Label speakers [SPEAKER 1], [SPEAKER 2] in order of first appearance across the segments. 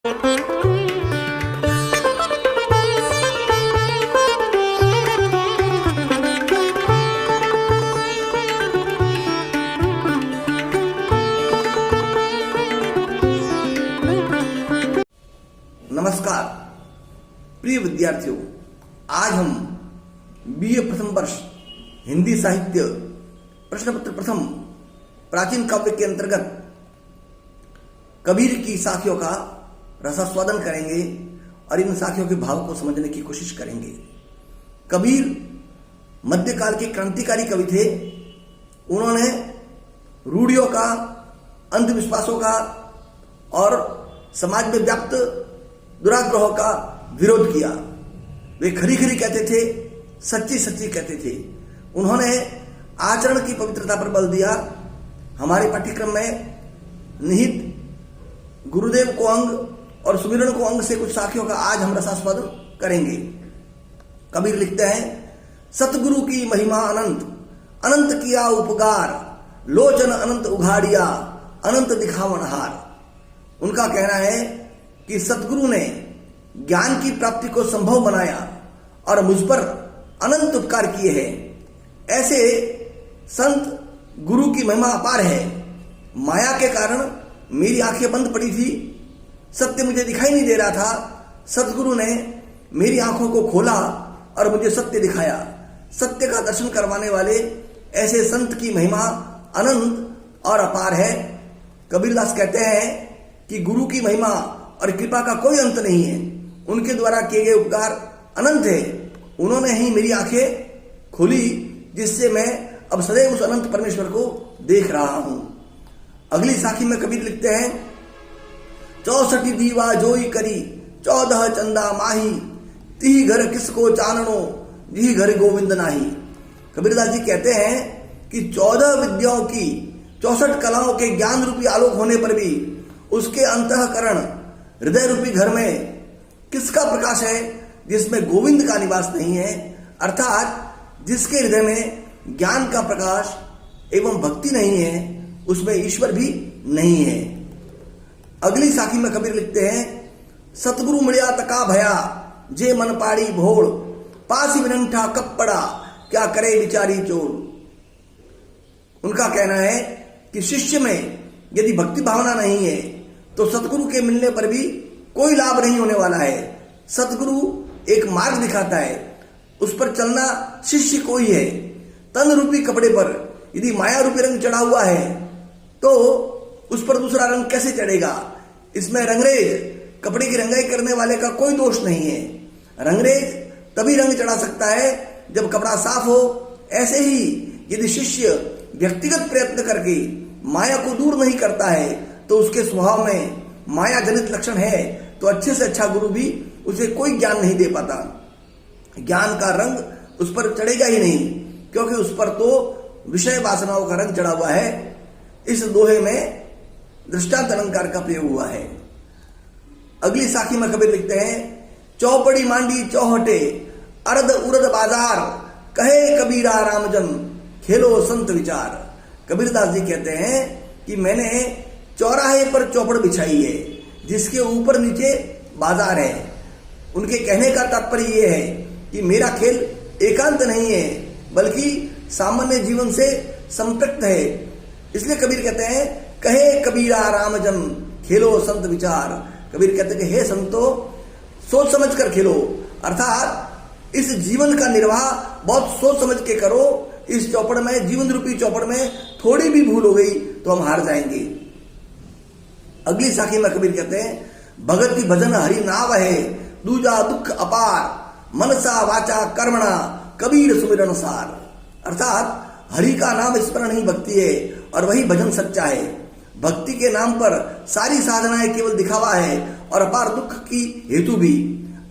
[SPEAKER 1] नमस्कार प्रिय विद्यार्थियों, आज हम बीए प्रथम वर्ष हिंदी साहित्य प्रश्न पत्र प्रथम प्राचीन काव्य के अंतर्गत कबीर की साखियों का रसास्वादन करेंगे और इन साखियों के भाव को समझने की कोशिश करेंगे। कबीर मध्यकाल के क्रांतिकारी कवि थे। उन्होंने रूढ़ियों का, अंधविश्वासों का और समाज में व्याप्त दुराग्रहों का विरोध किया। वे खरी खरी कहते थे, सच्ची सच्ची कहते थे। उन्होंने आचरण की पवित्रता पर बल दिया। हमारे पाठ्यक्रम में निहित गुरुदेव को अंग और सुमिरन को अंग से कुछ साखियों का आज हम रसास्वादन करेंगे। कबीर लिखते हैं, सतगुरु की महिमा अनंत, अनंत किया उपकार, लोचन अनंत उघाड़िया, अनंत दिखावनहार। उनका कहना है कि सतगुरु ने ज्ञान की प्राप्ति को संभव बनाया और मुझ पर अनंत उपकार किए हैं। ऐसे संत गुरु की महिमा अपार है। माया के कारण मेरी आंखें बंद पड़ी थी, सत्य मुझे दिखाई नहीं दे रहा था। सतगुरु ने मेरी आंखों को खोला और मुझे सत्य दिखाया। सत्य का दर्शन करवाने वाले ऐसे संत की महिमा अनंत और अपार है। कबीरदास कहते हैं कि गुरु की महिमा और कृपा का कोई अंत नहीं है। उनके द्वारा किए गए उपकार अनंत है। उन्होंने ही मेरी आंखें खोली, जिससे मैं अब सदैव उस अनंत परमेश्वर को देख रहा हूं। अगली साखी में कबीर लिखते हैं, 64 दीवा जोई करी, 14 चंदा माही, तिही घर किसको चाननो, जिही घर गोविंद नाही। कबीरदास जी कहते हैं कि 14 विद्याओं की, 64 कलाओं के ज्ञान रूपी आलोक होने पर भी उसके अंतःकरण हृदय रूपी घर में किसका प्रकाश है जिसमें गोविंद का निवास नहीं है। अर्थात जिसके हृदय में ज्ञान का प्रकाश एवं भक्ति नहीं है, उसमें ईश्वर भी नहीं है। अगली साखी में कबीर लिखते हैं, सतगुरु मिलिया तका भया, जे मन पाड़ी भोड़, पासी विनंठा कपड़ा, क्या करे विचारी चोर। उनका कहना है कि शिष्य में यदि भक्ति भावना नहीं है तो सतगुरु के मिलने पर भी कोई लाभ नहीं होने वाला है। सतगुरु एक मार्ग दिखाता है, उस पर चलना शिष्य को ही है। तन रूपी कपड़े पर यदि माया रूपी रंग चढ़ा हुआ है तो उस पर दूसरा रंग कैसे चढ़ेगा। इसमें रंगरेज कपड़े की रंगाई करने वाले का कोई दोष नहीं है। रंगरेज तभी रंग चढ़ा सकता है जब कपड़ा साफ हो। ऐसे ही यदि शिष्य व्यक्तिगत प्रयत्न करके माया को दूर नहीं करता है तो उसके स्वभाव में माया जनित लक्षण है, तो अच्छे से अच्छा गुरु भी उसे कोई ज्ञान नहीं दे पाता। ज्ञान का रंग उस पर चढ़ेगा ही नहीं, क्योंकि उस पर तो विषय वासनाओं का रंग चढ़ा हुआ है। इस दोहे में दृष्टांत अलंकार का प्रयोग हुआ है। अगली साखी में कबीर लिखते हैं, चौपड़ी मांडी चौहटे, अर्ध उर्द बाजार, कहे कबीरा रामजन, खेलो संत विचार। कबीरदास जी कहते हैं कि मैंने चौराहे पर चौपड़ बिछाई है, जिसके ऊपर नीचे बाजार है। उनके कहने का तात्पर्य यह है कि मेरा खेल एकांत नहीं है, बल्कि सामान्य जीवन से संपृक्त है। इसलिए कबीर कहते हैं, कहे कबीरा रामजन, खेलो संत विचार। कबीर कहते हैं कि हे संतो, सोच समझ कर खेलो। अर्थात इस जीवन का निर्वाह बहुत सोच समझ के करो। इस चौपड़ में, जीवन रूपी चौपड़ में थोड़ी भी भूल हो गई तो हम हार जाएंगे। अगली साखी में कबीर कहते हैं, भगति भजन हरि नाव है, दूजा दुख अपार, मनसा वाचा कर्मणा, कबीर सुमिरन सार। अर्थात हरि का नाम स्मरण ही भक्ति है और वही भजन सच्चा है। भक्ति के नाम पर सारी साधनाएं केवल दिखावा है और अपार दुख की हेतु भी।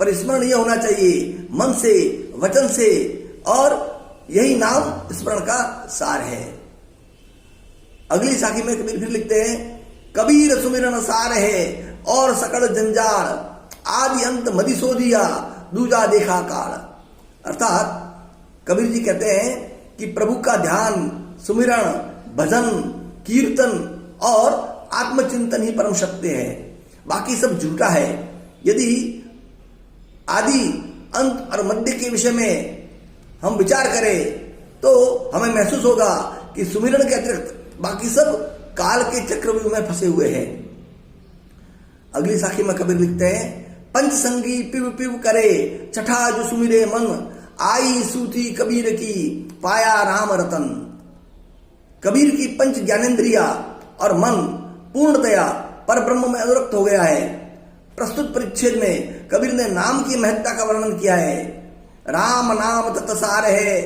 [SPEAKER 1] पर स्मरण यह होना चाहिए मन से, वचन से, और यही नाम स्मरण का सार है। अगली साखी में कबीर फिर लिखते हैं, कबीर सुमिरन सार है और सकल जंजाल, आदि अंत मदिसोदिया, दूजा देखा काल। अर्थात कबीर जी कहते हैं कि प्रभु का ध्यान, सुमिरण, भजन, कीर्तन और आत्मचिंतन ही परम सत्य है। बाकी सब झूठा है। यदि आदि अंत और मध्य के विषय में हम विचार करें तो हमें महसूस होगा कि सुमिरन के अतिरिक्त बाकी सब काल के चक्रव्यूह में फंसे हुए हैं। अगली साखी में कबीर लिखते हैं, पंच संगी पिव पिव करे छठा जो सुमिरे मन, आई सूती कबीर की पाया राम रतन। कबीर की पंच ज्ञानेंद्रिया और मन पूर्णतया पर ब्रह्म में अनुरक्त हो गया है। प्रस्तुत परिच्छेद में कबीर ने नाम की महत्ता का वर्णन किया है। राम नाम तत्सार है,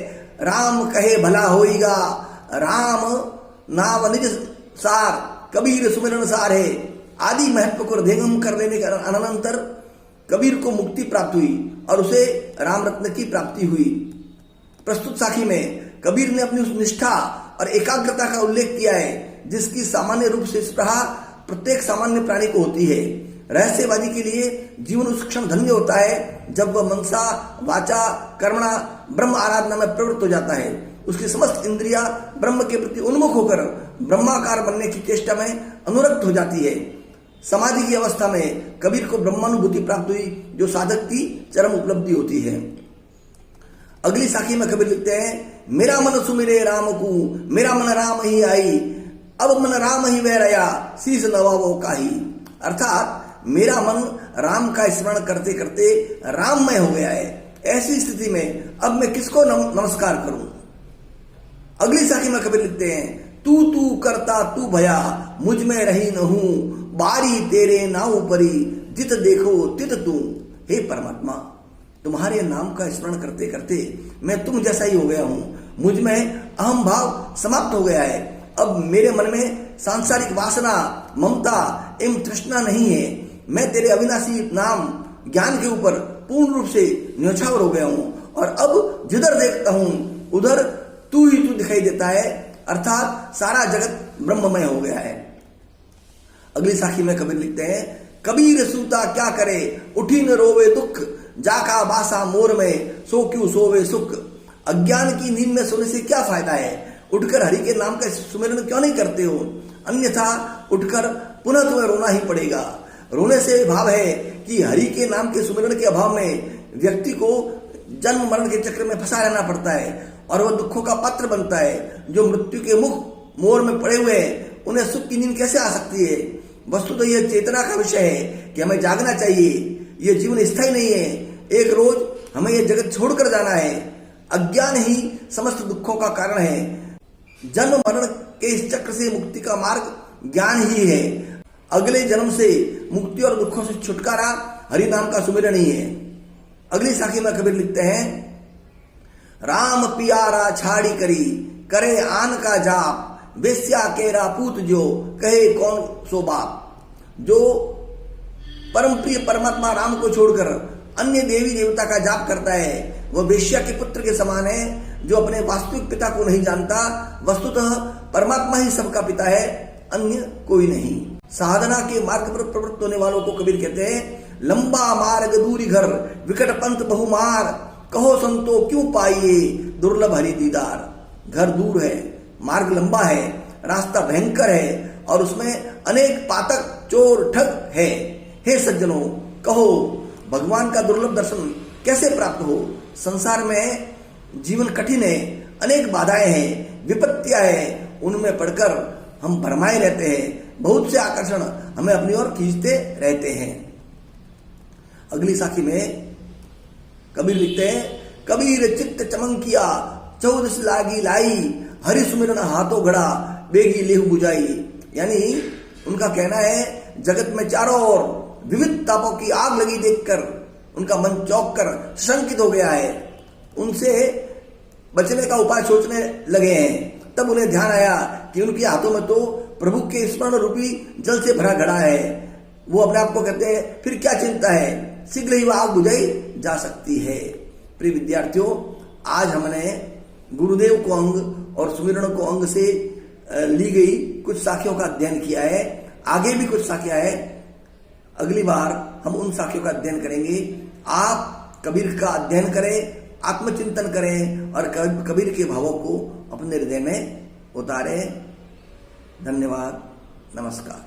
[SPEAKER 1] राम कहे भला होइगा, राम नाम निज सार, कबीर सुमिरन सार है आदि महत्व को हृदयंगम कर लेने के अनंतर कबीर को मुक्ति प्राप्त हुई और उसे राम रत्न की प्राप्ति हुई। प्रस्तुत साखी में कबीर ने अपनी उस निष्ठा और एकाग्रता का उल्लेख किया है जिसकी सामान्य रूप से स्पृहा प्रत्येक सामान्य प्राणी को होती है। रहस्यवादी के लिए जीवन उस क्षण धन्य होता है जब वह मनसा वाचा कर्मणा ब्रह्म आराधना में प्रवृत्त हो जाता है। उसकी समस्त इंद्रियां ब्रह्म के प्रति उन्मुख होकर ब्रह्माकार बनने की चेष्टा में अनुरक्त हो जाती है। समाधि की अवस्था में कबीर को ब्रह्मानुभूति प्राप्त हुई जो साधक की चरम उपलब्धि होती है। अगली साखी में कबीर लिखते हैं, मेरा मन सुमिरे राम को, मेरा मन राम ही आई, अब मन राम ही वह रया, शीस नवावो काही। अर्थात मेरा मन राम का स्मरण करते करते राममय हो गया है। ऐसी स्थिति में अब मैं किसको नमस्कार करूं। अगली साखी में कबीर लिखते हैं, तू तू करता तू भया, मुझ में रही न हूं, बारी तेरे नाव परी, जित देखो तित तू। हे परमात्मा, तुम्हारे नाम का स्मरण करते करते मैं तुम जैसा ही हो गया हूं। मुझ में अहम भाव समाप्त हो गया है। अब मेरे मन में सांसारिक वासना, ममता एवं तृष्णा नहीं है। मैं तेरे अविनाशी नाम ज्ञान के ऊपर पूर्ण रूप से न्यौछावर हो गया हूं और अब जिधर देखता हूं उधर तू ही तू दिखाई देता है। अर्थात सारा जगत ब्रह्ममय हो गया है। अगली साखी में कबीर लिखते हैं, कबीर सूता क्या करे, उठी न रोवे दुख, जाका बासा मोर में, सो क्यों सोवे सुख। अज्ञान की नींद में सोने से क्या फायदा है, उठकर हरि के नाम का सुमिरन क्यों नहीं करते हो, अन्यथा उठकर पुनः तुम्हें रोना ही पड़ेगा। रोने से भाव है कि हरि के नाम के सुमिरन के अभाव में व्यक्ति को जन्म मरण के चक्र में फंसा रहना पड़ता है और वह दुखों का पात्र बनता है। जो मृत्यु के मुख मोर में पड़े हुए हैं उन्हें सुख की नींद कैसे आ सकती है। वस्तुतः यह चेतना का विषय है कि हमें जागना चाहिए। यह जीवन स्थायी नहीं है, एक रोज हमें यह जगत छोड़कर जाना है। अज्ञान ही समस्त दुखों का कारण है। जन्म मरण के इस चक्र से मुक्ति का मार्ग ज्ञान ही है। अगले जन्म से मुक्ति और दुखों से छुटकारा हरि नाम का सुमिरन ही है। अगली साखी में कबीर लिखते हैं, राम पियारा छाड़ी करी, करे आन का जाप, बेस्या केरा पूत जो, कहे कौन सो बाप। जो परम प्रिय परमात्मा राम को छोड़कर अन्य देवी देवता का जाप करता है वह वेश्या के पुत्र के समान है जो अपने वास्तविक पिता को नहीं जानता। वस्तुतः परमात्मा ही सबका पिता है, अन्य कोई नहीं। साधना के मार्ग पर प्रवृत्त होने वालों को कबीर कहते हैं, लंबा मार्ग दूरी घर, विकट पंथ बहुमार, कहो संतो क्यों पाइए, दुर्लभ हरि दीदार। घर दूर है, मार्ग लंबा है, रास्ता भयंकर है और उसमें अनेक पातक चोर ठग है। हे सज्जनों, कहो भगवान का दुर्लभ दर्शन कैसे प्राप्त हो। संसार में जीवन कठिन है, अनेक बाधाएं हैं, विपत्तियां हैं, उनमें पड़कर हम भरमाए रहते हैं। बहुत से आकर्षण हमें अपनी ओर खींचते रहते हैं। अगली साखी में कबीर लिखते हैं, कबीर चित्त चमंकिया, चौदस लागी लाई, हरि सुमिरन हाथों घड़ा, बेगी लेहु बुझाई। यानी उनका कहना है, जगत में चारों ओर विविध तापों की आग लगी देखकर उनका मन चौंक कर शंकित हो गया है। उनसे बचने का उपाय सोचने लगे हैं। तब उन्हें ध्यान आया कि उनके हाथों में तो प्रभु के स्मरण रूपी जल से भरा घड़ा है। वो अपने आप को कहते हैं, फिर क्या चिंता है, शीघ्र ही वह आग बुझाई जा सकती है। प्रिय विद्यार्थियों, आज हमने गुरुदेव को अंग और सुमिरन को अंग से ली गई कुछ साखियों का अध्ययन किया है। आगे भी कुछ साखियां है, अगली बार हम उन साखियों का अध्ययन करेंगे। आप कबीर का अध्ययन करें, आत्मचिंतन करें और कबीर के भावों को अपने हृदय में उतारें। धन्यवाद, नमस्कार।